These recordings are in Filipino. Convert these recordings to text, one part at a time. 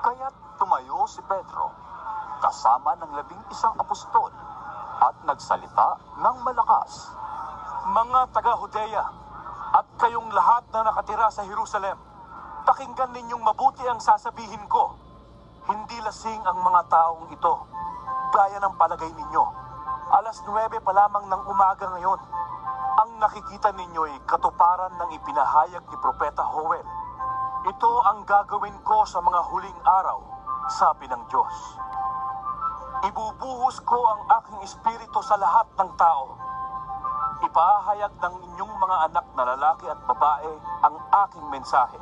Kaya't tumayo si Pedro, kasama ng 11 apostol, at nagsalita ng malakas. Mga taga-Judea, at kayong lahat na nakatira sa Jerusalem, pakinggan ninyong mabuti ang sasabihin ko. Hindi lasing ang mga taong ito, gaya ng palagay ninyo. 9:00 pa lamang ng umaga ngayon. Ang nakikita ninyo'y katuparan ng ipinahayag ni Propeta Joel. Ito ang gagawin ko sa mga huling araw, sabi ng Diyos. Ibubuhos ko ang aking espiritu sa lahat ng tao. Ipahayag ng inyong mga anak na lalaki at babae ang aking mensahe.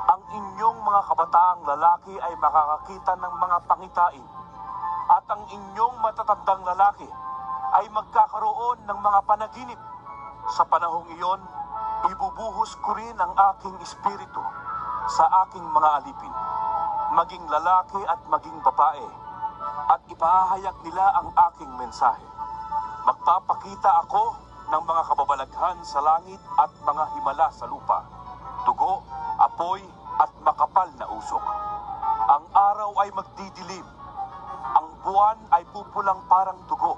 Ang inyong mga kabataang lalaki ay makakakita ng mga pangitain, at ang inyong matatandang lalaki ay magkakaroon ng mga panaginip. Sa panahong iyon, ibubuhos ko rin ang aking espiritu sa aking mga alipin, maging lalaki at maging babae, at ipahayag nila ang aking mensahe. Magpapakita ako ng mga kababalaghan sa langit at mga himala sa lupa, dugo, apoy, at makapal na usok. Ang araw ay magdidilim, ang buwan ay pupulang parang dugo,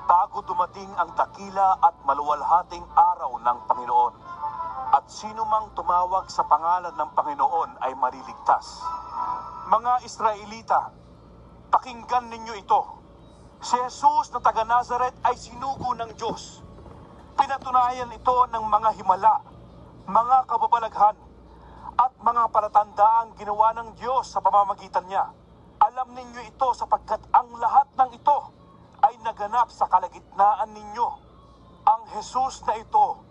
bago dumating ang dakila at maluwalhating araw ng Panginoon. At sino mang tumawag sa pangalan ng Panginoon ay mariligtas. Mga Israelita, pakinggan ninyo ito. Si Jesus na taga Nazaret ay sinugo ng Diyos. Pinatunayan ito ng mga himala, mga kababalaghan, at mga palatandaang ginawa ng Diyos sa pamamagitan niya. Alam ninyo ito sapagkat ang lahat ng ito ay naganap sa kalagitnaan ninyo. Ang Jesus na ito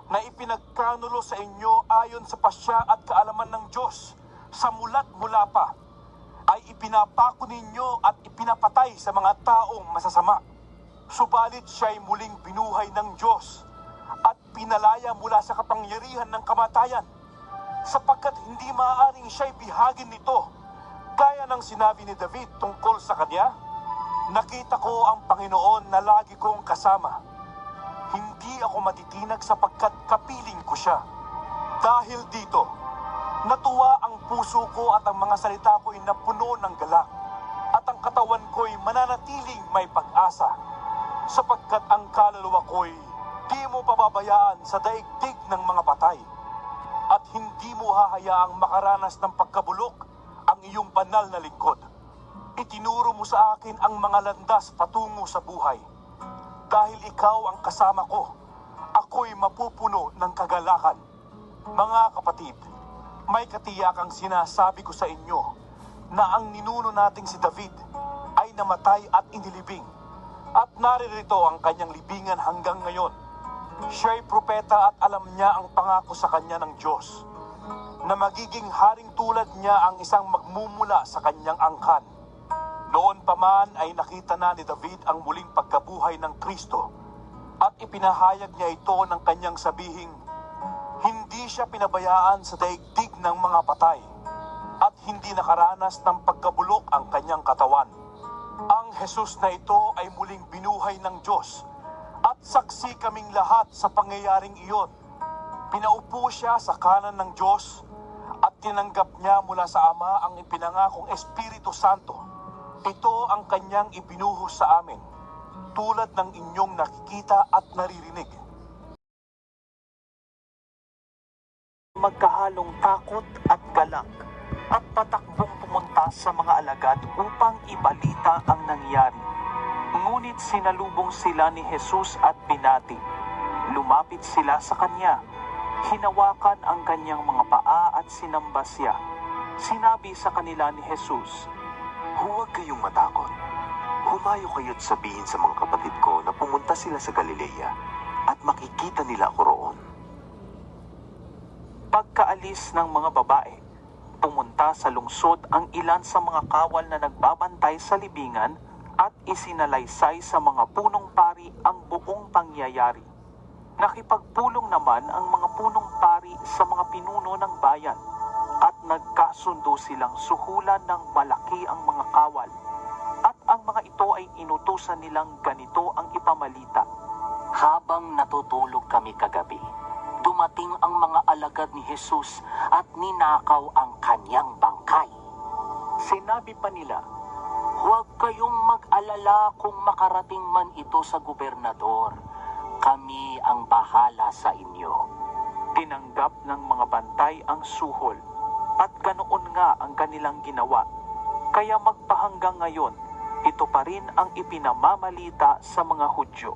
na ipinagkanulo sa inyo ayon sa pasya at kaalaman ng Diyos sa mulat mula pa, ay ipinapako ninyo at ipinapatay sa mga taong masasama. Subalit siya'y muling binuhay ng Diyos at pinalaya mula sa kapangyarihan ng kamatayan, sapagkat hindi maaaring siya'y bihagin nito, gaya ng sinabi ni David tungkol sa kanya. Nakita ko ang Panginoon na lagi kong kasama. Hindi ako matitinag sapagkat kapiling ko siya. Dahil dito, natuwa ang puso ko at ang mga salita ko'y napuno ng galak, at ang katawan ko'y mananatiling may pag-asa, sapagkat ang kaluluwa ko'y di mo pababayaan sa daigdig ng mga patay, at hindi mo hahayaang makaranas ng pagkabulok ang iyong banal na lingkod. Itinuro mo sa akin ang mga landas patungo sa buhay. Dahil ikaw ang kasama ko, ako'y mapupuno ng kagalakan. Mga kapatid, may katiyakang sinasabi ko sa inyo na ang ninuno nating si David ay namatay at inilibing, at naririto ang kanyang libingan hanggang ngayon. Siya'y propeta at alam niya ang pangako sa kanya ng Diyos, na magiging haring tulad niya ang isang magmumula sa kanyang angkan. Noon pa man ay nakita na ni David ang muling pagkabuhay ng Kristo, at ipinahayag niya ito ng kanyang sabihing, hindi siya pinabayaan sa daigdig ng mga patay, at hindi nakaranas ng pagkabulok ang kanyang katawan. Ang Jesus na ito ay muling binuhay ng Diyos, at saksi kaming lahat sa pangyayaring iyon. Pinaupo siya sa kanan ng Diyos, at tinanggap niya mula sa Ama ang ipinangakong Espiritu Santo. Ito ang kanyang ibinuhos sa amin, tulad ng inyong nakikita at naririnig. Magkahalong takot at galak, at patakbong pumunta sa mga alagad upang ibalita ang nangyari. Ngunit sinalubong sila ni Jesus at binati. Lumapit sila sa kanya, hinawakan ang kanyang mga paa at sinamba siya. Sinabi sa kanila ni Jesus, "Huwag kayong matakot. Humayo kayo't sabihin sa mga kapatid ko na pumunta sila sa Galilea at makikita nila ako roon." Pagkaalis ng mga babae, pumunta sa lungsod ang ilan sa mga kawal na nagbabantay sa libingan at isinalaysay sa mga punong pari ang buong pangyayari. Nakipagpulong naman ang mga punong pari sa mga pinuno ng bayan, at nagkasundo silang suhulan ng malaki ang mga kawal, at ang mga ito ay inutusan nilang ganito ang ipamalita. Habang natutulog kami kagabi, dumating ang mga alagad ni Jesus at ninakaw ang kanyang bangkay. Sinabi pa nila, Huwag kayong mag-alala kung makarating man ito sa gobernador. Kami ang bahala sa inyo. tinanggap ng mga bantay ang suhol, at ganoon nga ang kanilang ginawa. Kaya magpahanggang ngayon, ito pa rin ang ipinamamalita sa mga Hudyo.